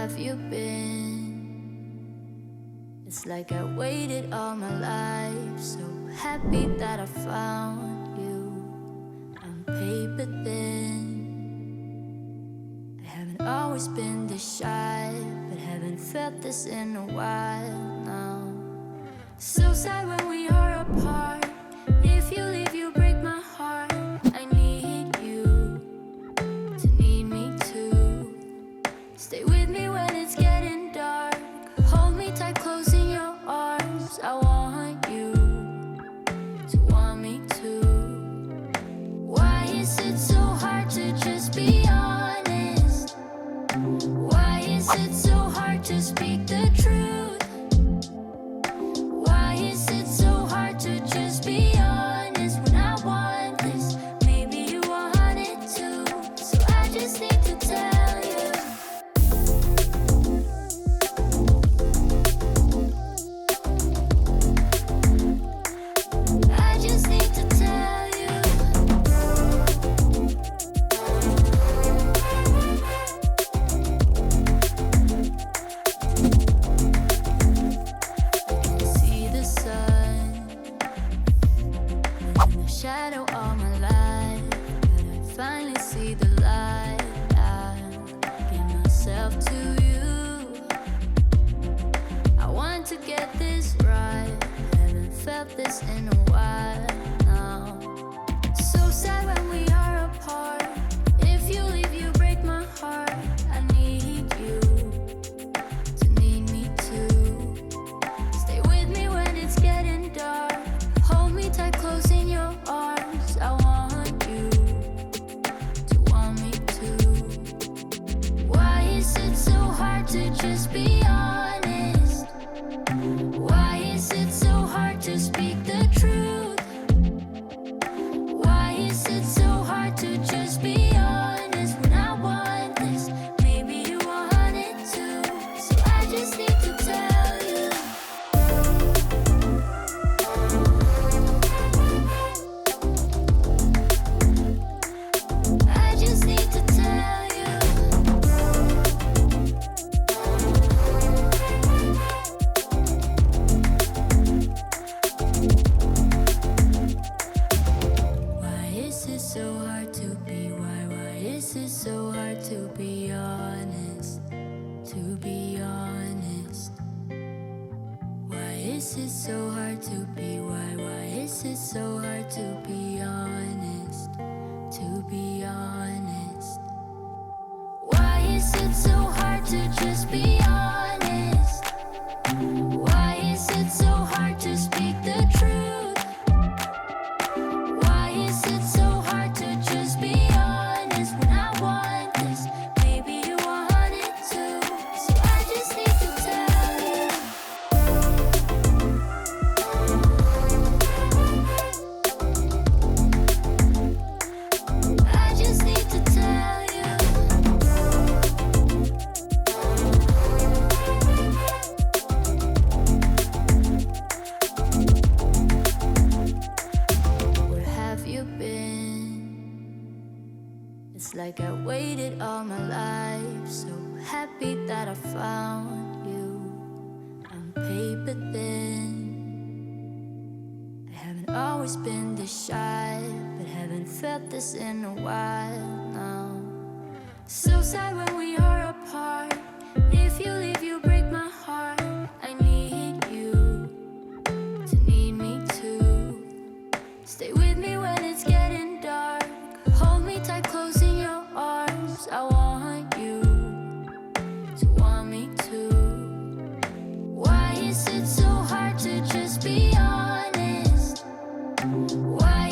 have you been? It's like I waited all my life, so happy that I found you on paper thin. I haven't always been this shy, but haven't felt this in a while now. So sad when we are apart. If you leave, you break my heart. I need you to need me too. Stay with me when it's getting dark. Hold me tight, close in your arms. I want you to want me too. Why is it so hard to just be honest? Why is it so hard to speak the truth? Why is it so hard to just be honest when I want this? Maybe you want it too, so I just need to tell you. I just need to tell you. See the sun in the shadow all my life, but I finally see the light. I give myself to you. I want to get this right. Haven't felt this in a while now. So sad when we are apart. If you leave, you break my heart. I need you to need me too. Stay with me when it's getting dark. Hold me tight, close in your arms. I want you to want me too. Why is it so hard to just be honest? Why is it so hard to speak the truth? Why is it so hard to just be honest when I want this? Maybe you want it too, so I just need to tell you. I just need to tell you. Why is it so hard to be? Why is it so hard to be honest? To be honest. Why is it so hard to be? Why is it so hard to be honest? To be honest. Why is it so hard to just be honest? Why is it so hard to speak the truth? Why is it so hard to just be honest when I want this? Maybe you want it too, so I just need to tell you. I just need to tell you. Where have you been? It's like I waited all my life, so happy that I found you on paper thin. I haven't always been this shy, but haven't felt this in a while now. So sad when we are apart. If you leave, you break my heart. I need you to need me too. Stay with me when it's getting dark. Hold me tight, close in your arms. I want you to want me too. Why is it so hard to just be honest? Why